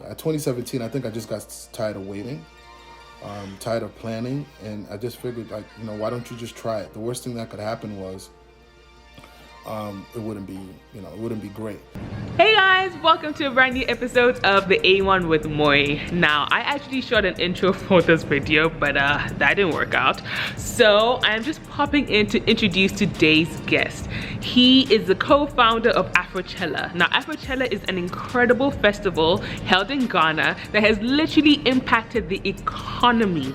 at 2017, I think I just got tired of waiting, tired of planning, and I just figured, like, why don't you just try it? The worst thing that could happen was it wouldn't be, it wouldn't be great. Hey guys, welcome to a brand new episode of the A1 with Moyin. Now, I actually shot an intro for this video, but that didn't work out. So I'm just popping in to introduce today's guest. He is the co-founder of Afrochella. Now, Afrochella is an incredible festival held in Ghana that has literally impacted the economy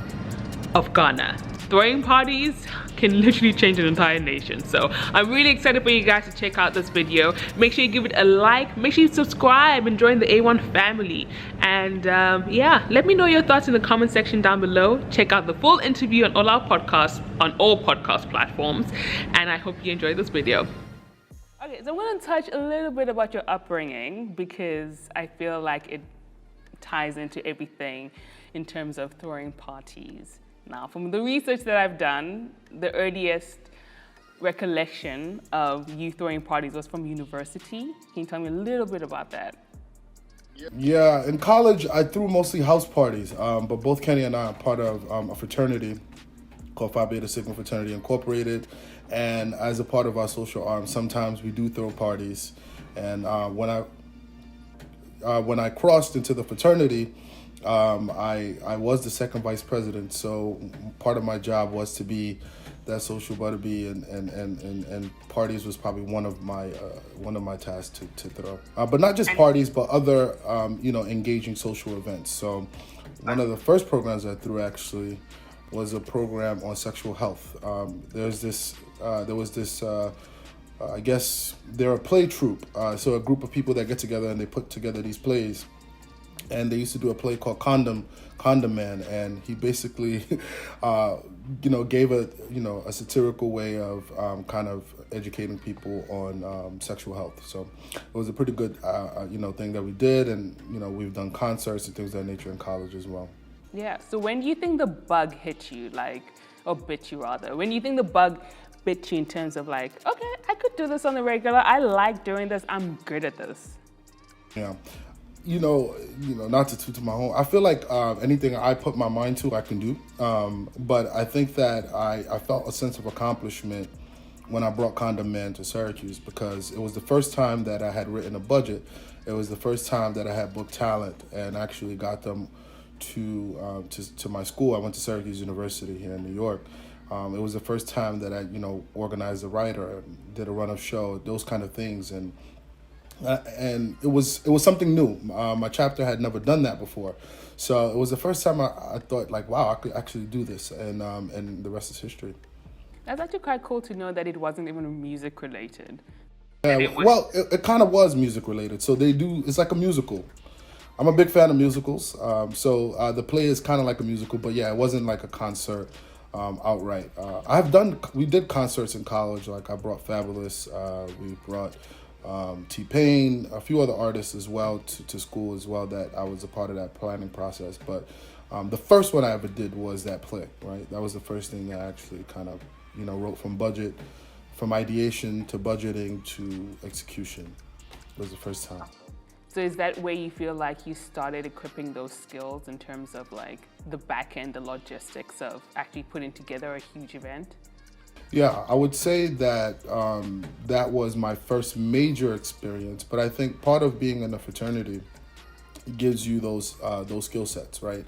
of Ghana. Throwing parties can literally change an entire nation. So I'm really excited for you guys to check out this video. Make sure you give it a like, make sure you subscribe and join the A1 family. And yeah, let me know your thoughts in the comment section down below. Check out the full interview on all our podcasts, on all podcast platforms. And I hope you enjoy this video. Okay, so I'm gonna touch a little bit about your upbringing because I feel like it ties into everything in terms of throwing parties. Now, from the research that I've done, the earliest recollection of you throwing parties was from university. Can you tell me a little bit about that? Yeah, in college, I threw mostly house parties, but both Kenny and I are part of a fraternity called Phi Beta Sigma Fraternity Incorporated. And as a part of our social arm, sometimes we do throw parties. And when I crossed into the fraternity, I was the second vice president, so part of my job was to be that social butterbean, and parties was probably one of my tasks to throw. But not just parties, but other engaging social events. So one of the first programs I threw actually was a program on sexual health. There was this I guess they're a play troupe, so a group of people that get together and they put together these plays. And they used to do a play called Condom Man, and he basically, gave a satirical way of kind of educating people on sexual health. So it was a pretty good, thing that we did, and we've done concerts and things of that nature in college as well. Yeah. So when do you think the bug hit you, or bit you rather? When do you think the bug bit you in terms of okay, I could do this on the regular. I like doing this. I'm good at this. Yeah. Not to toot my own. I feel like anything I put my mind to, I can do. But I think that I felt a sense of accomplishment when I brought Condom Man to Syracuse, because it was the first time that I had written a budget. It was the first time that I had booked talent and actually got them to my school. I went to Syracuse University here in New York. It was the first time that I, organized a writer, did a run of show, those kind of things, and it was something new. My chapter had never done that before, so it was the first time I thought wow, I could actually do this, and the rest is history. That's actually quite cool to know that it wasn't even music related. Well, it kind of was music related. So it's like a musical. I'm a big fan of musicals, so the play is kind of like a musical, but yeah, it wasn't like a concert outright. We did concerts in college. Like I brought Fabulous, we brought T-Pain, a few other artists as well to school as well, that I was a part of that planning process. But the first one I ever did was that play, right? That was the first thing that I actually kind of, wrote from ideation to budgeting to execution. It was the first time. So is that where you feel like you started equipping those skills in terms of the back end, the logistics of actually putting together a huge event? Yeah, I would say that that was my first major experience, but I think part of being in a fraternity gives you those skill sets, right?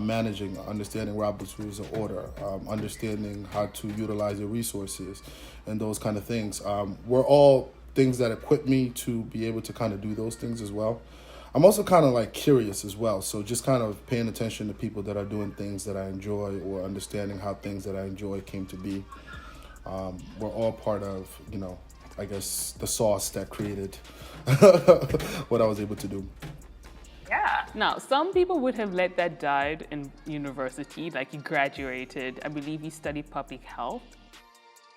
Managing, understanding Robert's Rules of Order, understanding how to utilize your resources, and those kind of things. Were all things that equip me to be able to kind of do those things as well. I'm also kind of curious as well, so just kind of paying attention to people that are doing things that I enjoy, or understanding how things that I enjoy came to be. We're all part of, I guess, the sauce that created what I was able to do. Yeah. Now, some people would have let that die in university, you graduated. I believe you studied public health.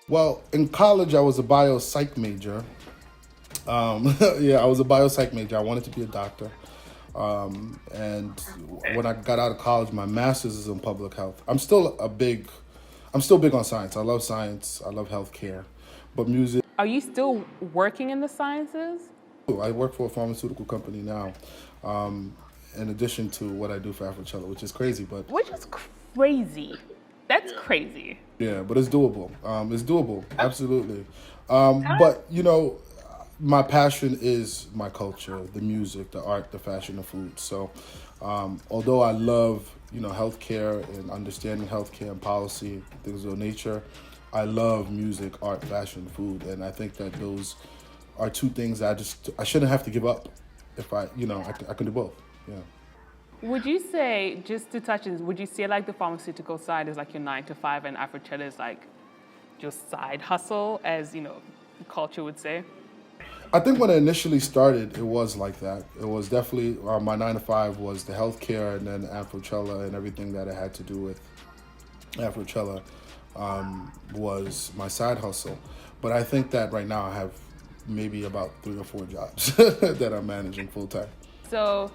Well, in college, I was a bio-psych major. Yeah, I was a bio-psych major. I wanted to be a doctor. And when I got out of college, my master's is in public health. I'm still big on science. I love science. I love healthcare. But music. Are you still working in the sciences? I work for a pharmaceutical company now. in addition to what I do for Afrochella, which is crazy, but Which is crazy. That's crazy. yeah, but it's doable. It's doable, absolutely. But my passion is my culture, the music, the art, the fashion, the food. So, although I love healthcare and understanding healthcare and policy, things of that nature, I love music, art, fashion, food, and I think that those are two things I shouldn't have to give up. If I can do both. Yeah. Would you say, just to touch on, would you say like the pharmaceutical side is like your 9 to 5 and Afrochella is like your side hustle, as the culture would say? I think when it initially started, it was like that. It was definitely my 9 to 5 was the healthcare, and then Afrochella and everything that it had to do with Afrochella was my side hustle. But I think that right now I have maybe about 3 or 4 jobs that I'm managing full time. So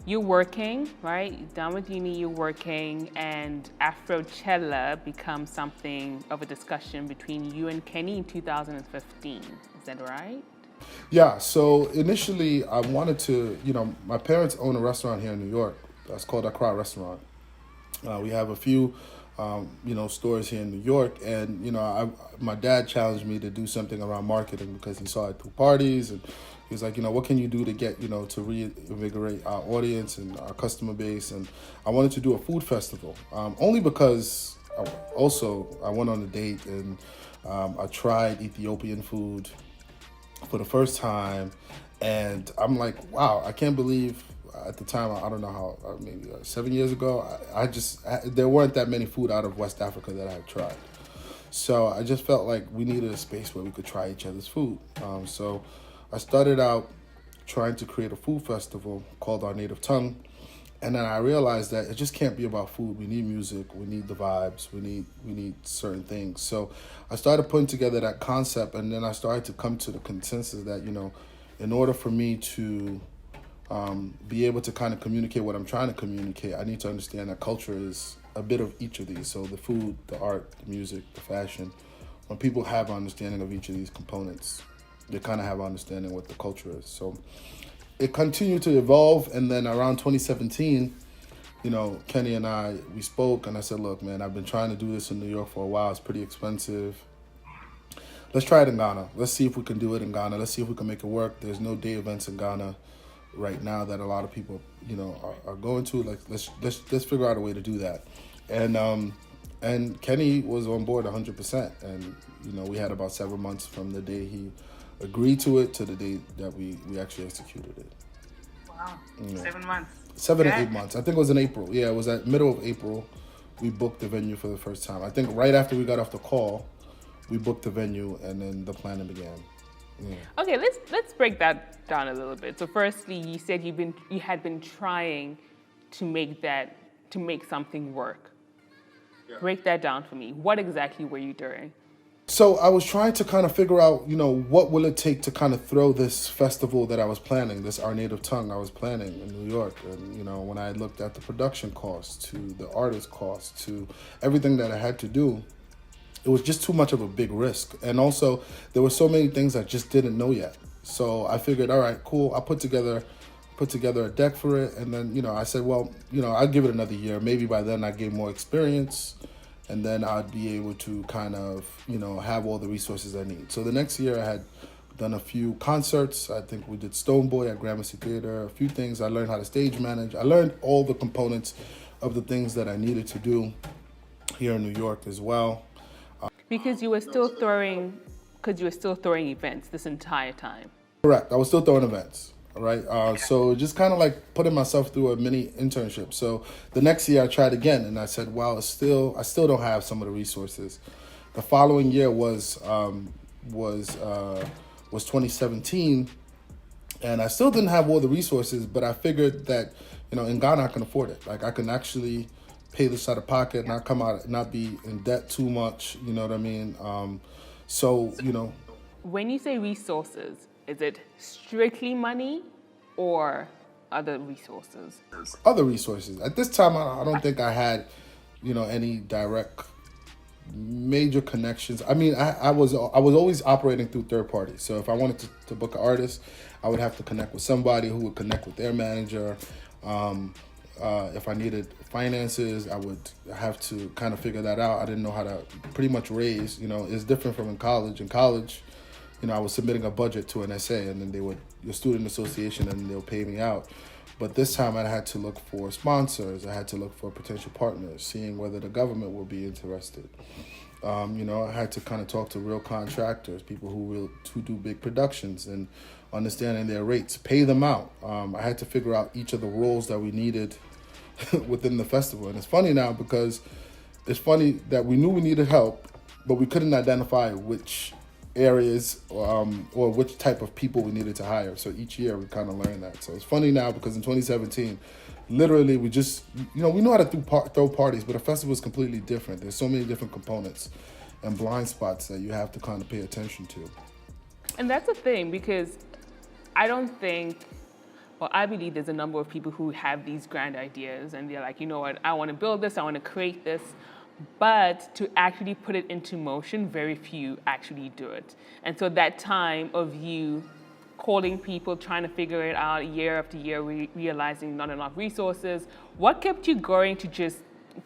you're working, right? You're done with uni, you're working, and Afrochella becomes something of a discussion between you and Kenny in 2015. Is that right? Yeah, so initially I wanted to, my parents own a restaurant here in New York. That's called Accra Restaurant. We have a few, stores here in New York, and my dad challenged me to do something around marketing because he saw it through parties, and he was like, what can you do to get, to reinvigorate our audience and our customer base, and I wanted to do a food festival, only because I went on a date and I tried Ethiopian food for the first time, and I'm like, wow, I can't believe. At the time, I don't know how, maybe 7 years ago, there weren't that many food out of West Africa that I had tried. So I just felt like we needed a space where we could try each other's food. So I started out trying to create a food festival called Our Native Tongue. And then I realized that it just can't be about food. We need music, we need the vibes, we need certain things. So I started putting together that concept, and then I started to come to the consensus that, in order for me to be able to kind of communicate what I'm trying to communicate, I need to understand that culture is a bit of each of these. So the food, the art, the music, the fashion. When people have an understanding of each of these components, they kind of have an understanding what the culture is. So it continued to evolve, and then around 2017, Kenny and we spoke, and I said, look, man, I've been trying to do this in New York for a while. It's pretty expensive. Let's try it in Ghana. Let's see if we can do it in Ghana. Let's see if we can make it work. There's no day events in Ghana right now that a lot of people are going to. Like, let's figure out a way to do that. And Kenny was on board 100%, and we had about 7 months from the day he agreed to it to the day that we actually executed it. Wow. 7 months. 7 to 8 months. I think it was in April. Yeah, it was at middle of April we booked the venue for the first time. I think right after we got off the call, we booked the venue, and then the planning began. Yeah. Okay, let's break that down a little bit. So firstly, you said you had been trying to make something work. Yeah. Break that down for me. What exactly were you doing? So I was trying to kind of figure out, what will it take to kind of throw this festival that I was planning, this Our Native Tongue I was planning in New York. And, when I looked at the production costs, to the artist costs, to everything that I had to do, it was just too much of a big risk. And also, there were so many things I just didn't know yet. So I figured, all right, cool. I put together a deck for it. And then, I said, well, I'd give it another year. Maybe by then I gain more experience. And then I'd be able to kind of, have all the resources I need. So the next year I had done a few concerts. I think we did Stoneboy at Gramercy Theater, a few things. I learned how to stage manage. I learned all the components of the things that I needed to do here in New York as well. Because you were still throwing events this entire time. Correct. I was still throwing events. All right. So just kind of like putting myself through a mini internship. So the next year I tried again, and I said, well, I still don't have some of the resources. The following year was 2017, and I still didn't have all the resources, but I figured that, in Ghana I can afford it. Like, I can actually pay this out of pocket, not come out, not be in debt too much. You know what I mean? When you say resources, is it strictly money or other resources? Other resources. At this time, I don't think I had, any direct major connections. I mean, I was always operating through third parties. So if I wanted to book an artist, I would have to connect with somebody who would connect with their manager. If I needed finances, I would have to kind of figure that out. I didn't know how to pretty much raise. It's different from in college. In college, I was submitting a budget to an SA, and then your student association, and they'll pay me out. But this time I had to look for sponsors. I had to look for potential partners, seeing whether the government will be interested. I had to kind of talk to real contractors, people who do big productions, and understanding their rates, pay them out. I had to figure out each of the roles that we needed within the festival. And it's funny now because it's funny that we knew we needed help, but we couldn't identify which areas or which type of people we needed to hire. So each year we kind of learned that. So it's funny now because in 2017, literally we just, we know how to throw parties, but a festival is completely different. There's so many different components and blind spots that you have to kind of pay attention to. And that's the thing, because I believe there's a number of people who have these grand ideas and they're like, you know what, I want to build this, I want to create this. But to actually put it into motion, very few actually do it. And so that time of you calling people, trying to figure it out year after year, realizing not enough resources, what kept you going to just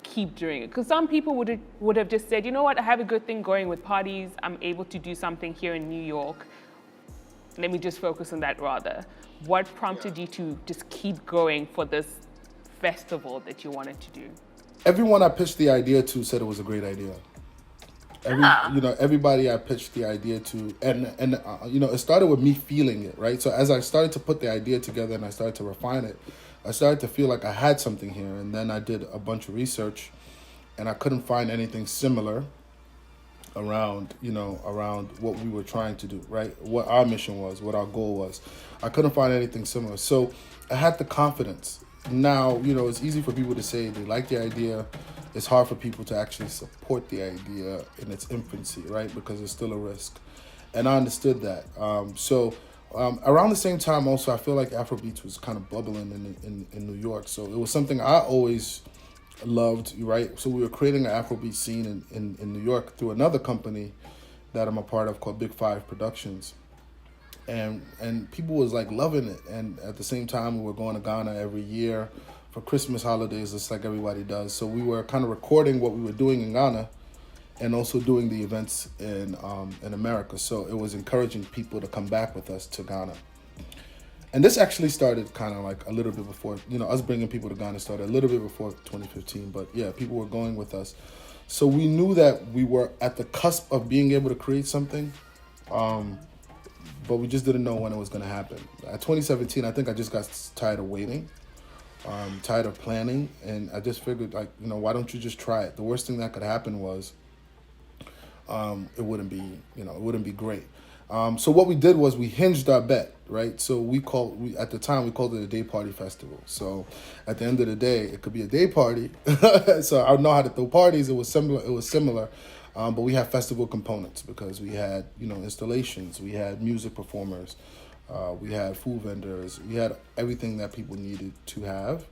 keep doing it? Because some people would have just said, you know what, I have a good thing going with parties, I'm able to do something here in New York, let me just focus on that rather. What prompted you to just keep going for this festival that you wanted to do? Everyone I pitched the idea to said it was a great idea. Everybody I pitched the idea to, and it started with me feeling it, right? So as I started to put the idea together and I started to refine it, I started to feel like I had something here. And then I did a bunch of research, and I couldn't find anything similar around what we were trying to do, right? What our mission was, what our goal was. I couldn't find anything similar. So I had the confidence. Now, it's easy for people to say they like the idea. It's hard for people to actually support the idea in its infancy, right? Because it's still a risk. And I understood that. Around the same time also, I feel like Afrobeats was kind of bubbling in New York. So it was something I always loved, right? So we were creating an Afrobeat scene in New York through another company that I'm a part of called Big Five Productions. And people was like loving it. And at the same time, we were going to Ghana every year for Christmas holidays, just like everybody does. So we were kind of recording what we were doing in Ghana and also doing the events in America. So it was encouraging people to come back with us to Ghana. And this actually started kind of like a little bit before, us bringing people to Ghana started a little bit before 2015. But yeah, people were going with us. So we knew that we were at the cusp of being able to create something. But we just didn't know when it was going to happen. At 2017, I think I just got tired of waiting, tired of planning, and I just figured, why don't you just try it? The worst thing that could happen was it wouldn't be great. So what we did was we hinged our bet, right? So at the time we called it a day party festival. So at the end of the day, it could be a day party. So I know how to throw parties. It was similar. But we had festival components because we had, installations, we had music performers, we had food vendors, we had everything that people needed to have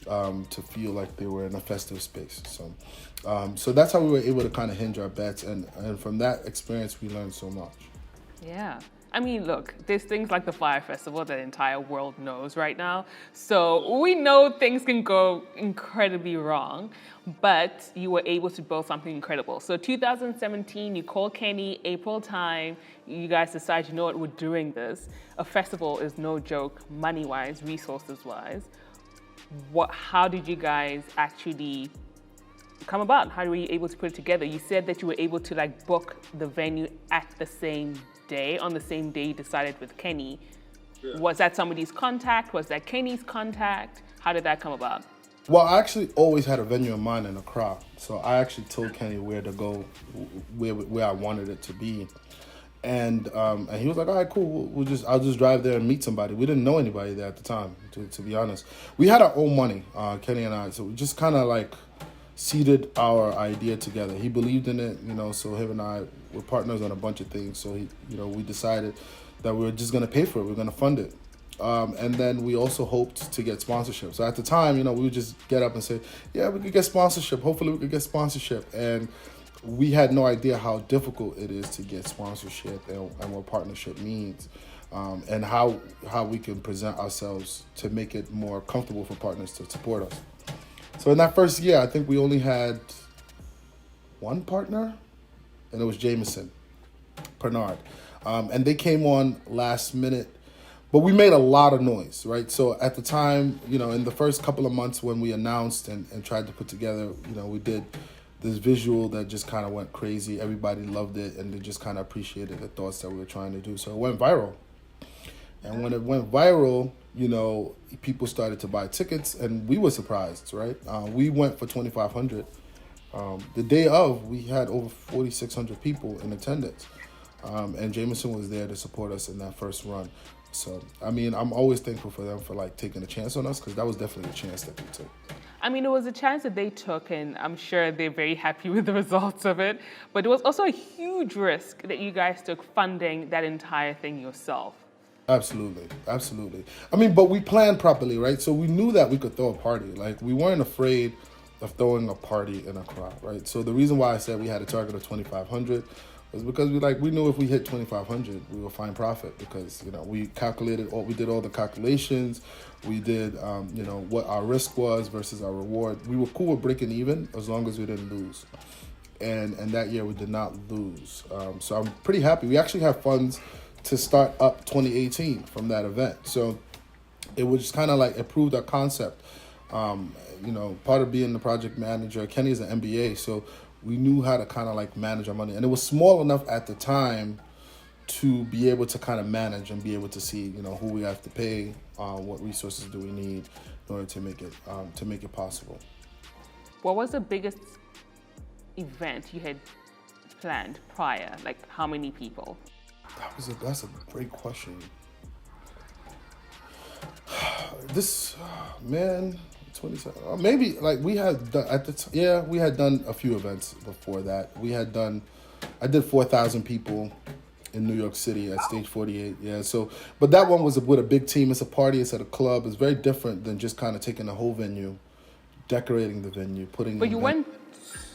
to feel like they were in a festive space. So that's how we were able to kind of hinge our bets, and from that experience we learned so much. Yeah. I mean, look, there's things like the Fire Festival that the entire world knows right now. So we know things can go incredibly wrong, but you were able to build something incredible. So 2017, you called Kenny, April time, you guys decide, you know what, we're doing this. A festival is no joke, money-wise, resources-wise. How did you guys actually come about? How were you able to put it together? You said that you were able to book the venue at the same day, on the same day you decided with Kenny. Yeah. Was that somebody's contact? Was that Kenny's contact? How did that come about? Well, I actually always had a venue in mind in Accra. So I actually told Kenny where to go, where I wanted it to be. And he was like, all right, cool. I'll just drive there and meet somebody. We didn't know anybody there at the time, to be honest. We had our own money, Kenny and I. So we just kind of seeded our idea together. He believed in it, so him and I were partners on a bunch of things. So we decided that we were just going to pay for it. We were going to fund it. And then we also hoped to get sponsorship. So at the time, we would just get up and say, yeah, we could get sponsorship. Hopefully we could get sponsorship. And we had no idea how difficult it is to get sponsorship and what partnership means. and how we can present ourselves to make it more comfortable for partners to support us. So in that first year, I think we only had one partner, and it was Jameson Bernard. And they came on last minute, but we made a lot of noise, right? So at the time, in the first couple of months when we announced and tried to put together, we did this visual that just kind of went crazy. Everybody loved it, and they just kind of appreciated the thoughts that we were trying to do. So it went viral. And when it went viral, people started to buy tickets, and we were surprised, right? We went for 2,500. The day of, we had over 4,600 people in attendance. And Jameson was there to support us in that first run. So, I'm always thankful for them for taking a chance on us, because that was definitely a chance that they took. It was a chance that they took, and I'm sure they're very happy with the results of it. But it was also a huge risk that you guys took, funding that entire thing yourself. Absolutely. But we planned properly, right? So we knew that we could throw a party. We weren't afraid of throwing a party in a crowd, right? So the reason why I said we had a target of 2,500 was because we knew if we hit 2,500, we would find profit, because we did all the calculations, we did what our risk was versus our reward. We were cool with breaking even as long as we didn't lose, and that year we did not lose. So I'm pretty happy. We actually have funds to start up 2018 from that event. So it was just kind of improved our concept. Part of being the project manager, Kenny is an MBA, so we knew how to kind of manage our money. And it was small enough at the time to be able to kind of manage and be able to see, who we have to pay, what resources do we need in order to make it possible. What was the biggest event you had planned prior? How many people? That's a great question. This, man, 27. Maybe we had done, we had done a few events before that. I did 4,000 people in New York City at Stage 48. Yeah, so, but that one was with a big team. It's a party. It's at a club. It's very different than just kind of taking the whole venue, decorating the venue, putting. But you went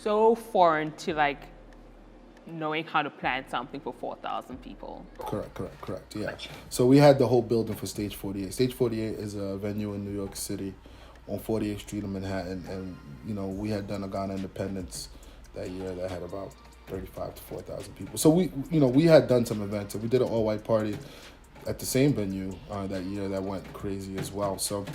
so foreign to knowing how to plan something for 4,000 people. Correct. Yeah. So we had the whole building for Stage 48. Stage 48 is a venue in New York City on 48th Street in Manhattan. And, we had done a Ghana Independence that year that had about 35 to 4,000 people. So we had done some events, and we did an all-white party at the same venue that year that went crazy as well. So,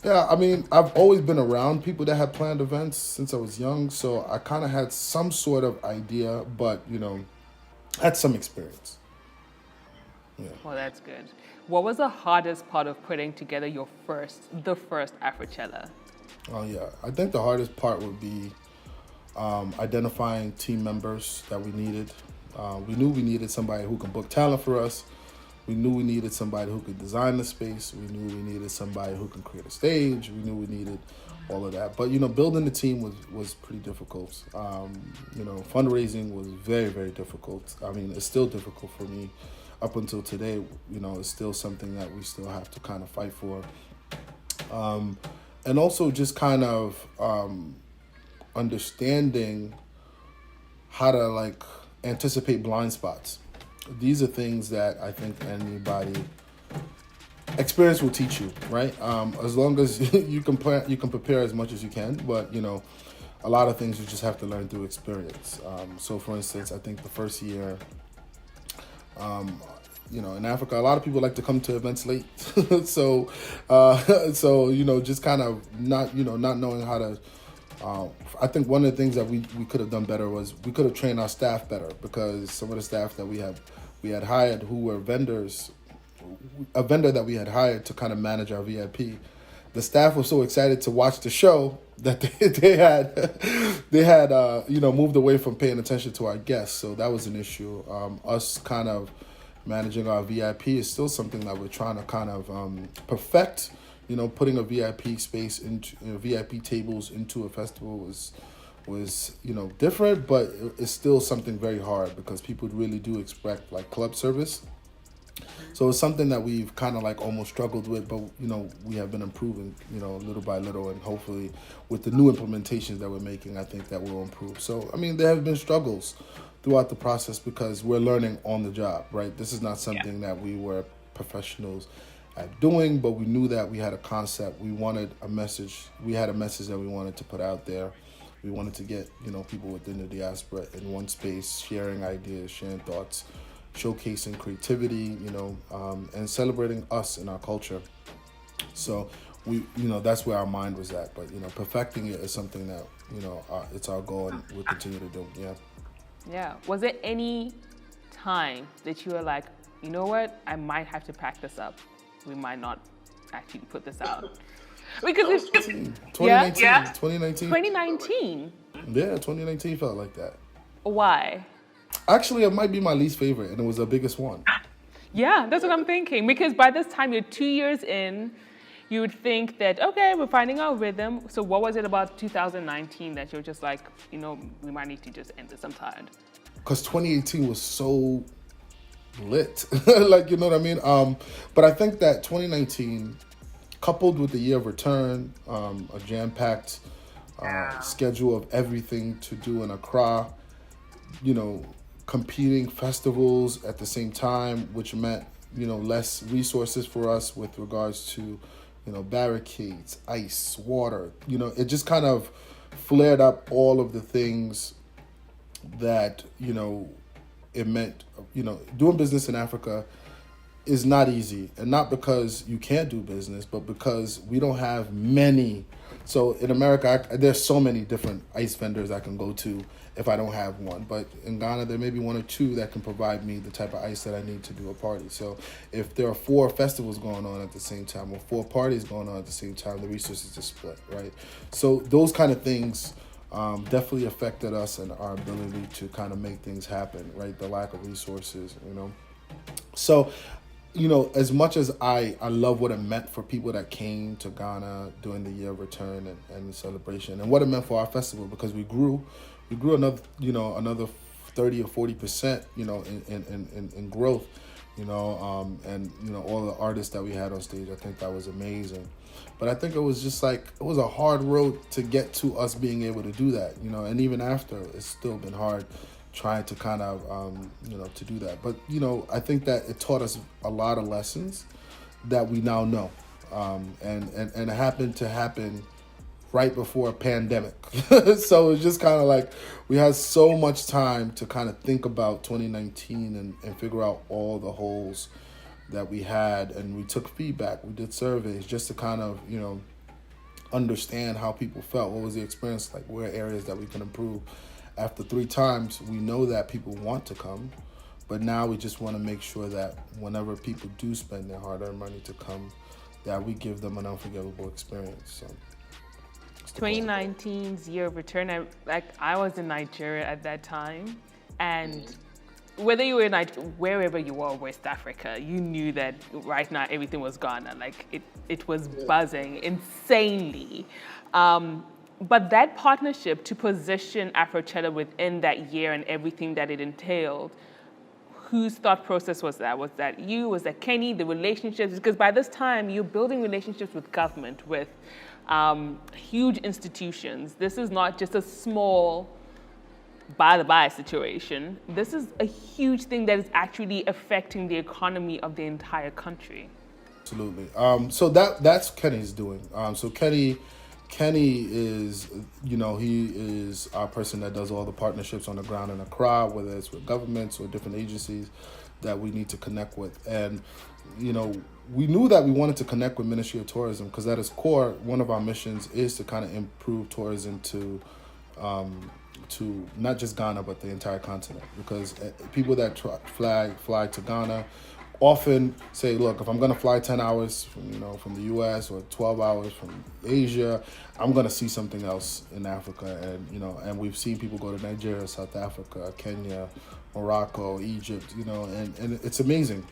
yeah, I've always been around people that had planned events since I was young, so I kind of had some sort of idea, but, had some experience. Yeah. Well, that's good. What was the hardest part of putting together the first Afrochella? Oh, yeah. I think the hardest part would be identifying team members that we needed. We knew we needed somebody who can book talent for us. We knew we needed somebody who could design the space. We knew we needed somebody who can create a stage. We knew we needed all of that. But, building the team was pretty difficult. Fundraising was very, very difficult. It's still difficult for me up until today. It's still something that we still have to kind of fight for. And also just kind of understanding how to anticipate blind spots. These are things that I think experience will teach you, right? As long as you can prepare as much as you can, but a lot of things you just have to learn through experience. So for instance, I think the first year, in Africa, a lot of people like to come to events late. so just kind of not knowing how to. I think one of the things that we could have done better was we could have trained our staff better, because some of the staff that we had hired who were vendors, a vendor that we had hired to kind of manage our VIP. The staff was so excited to watch the show that they had moved away from paying attention to our guests. So that was an issue. Us kind of managing our VIP is still something that we're trying to kind of perfect. Putting a VIP space into VIP tables into a festival was different, but it's still something very hard, because people really do expect club service. So it's something that we've kind of almost struggled with, but we have been improving little by little, and hopefully with the new implementations that we're making, I think that will improve. So there have been struggles throughout the process, because we're learning on the job, right? This is not something that we were professionals at doing, but we knew that we had a concept. We wanted a message. We had a message that we wanted to put out there. We wanted to get, people within the diaspora in one space, sharing ideas, sharing thoughts, showcasing creativity, and celebrating us and our culture. So that's where our mind was at. But, perfecting it is something that, it's our goal and we'll continue to do. Yeah. Yeah. Was there any time that you were like, you know what, I might have to pack this up? We might not actually put this out. Because it's 2019. Yeah? 2019. 2019. Yeah, 2019 felt like that. Why? Actually, it might be my least favorite, and it was the biggest one. Yeah, that's what I'm thinking. Because by this time, you're 2 years in, you would think that, okay, we're finding our rhythm. So what was it about 2019 that you're just like, we might need to just end this, I'm tired? Because 2018 was so lit. Like, you know what I mean? But I think that 2019, coupled with the year of return, a jam-packed schedule of everything to do in Accra, competing festivals at the same time, which meant, less resources for us with regards to, barricades, ice, water. It just kind of flared up all of the things that, it meant, doing business in Africa is not easy, and not because you can't do business, but because we don't have many. So in America, there's so many different ice vendors I can go to if I don't have one. But in Ghana, there may be one or two that can provide me the type of ice that I need to do a party. So if there are 4 festivals going on at the same time or 4 parties going on at the same time, the resources are split, right? So those kind of things definitely affected us and our ability to kind of make things happen, right? The lack of resources, So, as much as I love what it meant for people that came to Ghana during the year of return and the celebration, and what it meant for our festival, because we grew another 30 or 40%, in growth, and all the artists that we had on stage. I think that was amazing. But I think it was just like, it was a hard road to get to us being able to do that, and even after, it's still been hard trying to kind of, to do that. But, I think that it taught us a lot of lessons that we now know. And it happened to happen right before a pandemic. So it's just kind of like we had so much time to kind of think about 2019 and figure out all the holes that we had. And we took feedback, we did surveys just to kind of, understand how people felt. What was the experience like? Where areas that we can improve? After 3 times, we know that people want to come, but now we just want to make sure that whenever people do spend their hard-earned money to come, that we give them an unforgettable experience. So, 2019's year of return, I was in Nigeria at that time, and whether you were in wherever you were, West Africa, you knew that right now everything was Ghana. Like it was buzzing insanely. But that partnership to position Afrochella within that year and everything that it entailed, whose thought process was that? Was that you? Was that Kenny? The relationships? Because by this time, you're building relationships with government, with huge institutions. This is not just a small by-the-by situation. This is a huge thing that is actually affecting the economy of the entire country. Absolutely. So that's Kenny's doing. So Kenny is, he is our person that does all the partnerships on the ground in Accra, whether it's with governments or different agencies that we need to connect with. And, we knew that we wanted to connect with Ministry of Tourism because at its core, one of our missions is to kind of improve tourism to not just Ghana, but the entire continent. Because people that fly to Ghana often say, look, if I'm going to fly 10 hours from the US or 12 hours from Asia, I'm going to see something else in Africa. And we've seen people go to Nigeria, South Africa, Kenya, Morocco, Egypt, and it's amazing.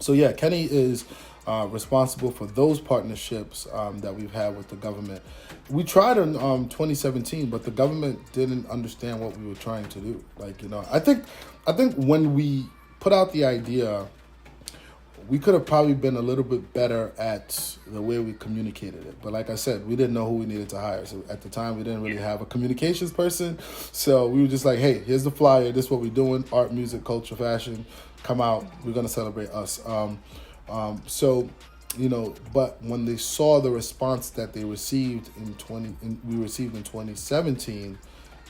So yeah, Kenny is responsible for those partnerships that we've had with the government. We tried in 2017, but the government didn't understand what we were trying to do. I think when we put out the idea, we could have probably been a little bit better at the way we communicated it. But like I said, we didn't know who we needed to hire. So at the time, we didn't really have a communications person. So we were just like, hey, here's the flyer. This is what we're doing. Art, music, culture, fashion. Come out. We're going to celebrate us. So, but when they saw the response that they received we received in 2017,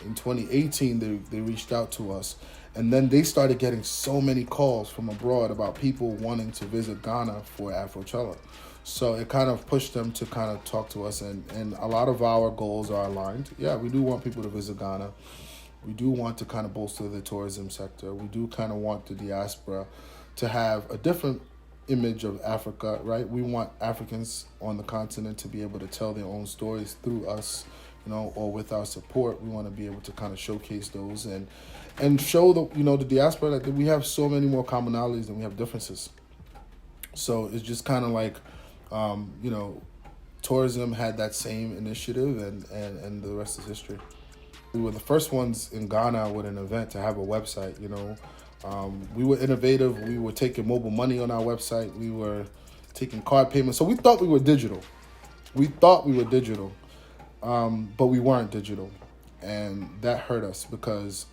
in 2018 they reached out to us, and then they started getting so many calls from abroad about people wanting to visit Ghana for Afrochella. So it kind of pushed them to kind of talk to us, and a lot of our goals are aligned. Yeah, we do want people to visit Ghana. We do want to kind of bolster the tourism sector. We do kind of want the diaspora to have a different image of Africa, right? We want Africans on the continent to be able to tell their own stories through us, or with our support. We want to be able to kind of showcase those and show the diaspora that we have so many more commonalities than we have differences. So it's just kind of like, tourism had that same initiative, and the rest is history. We were the first ones in Ghana with an event to have a website. We were innovative. We were taking mobile money on our website. We were taking card payments. So we thought we were digital. But we weren't digital. And that hurt us because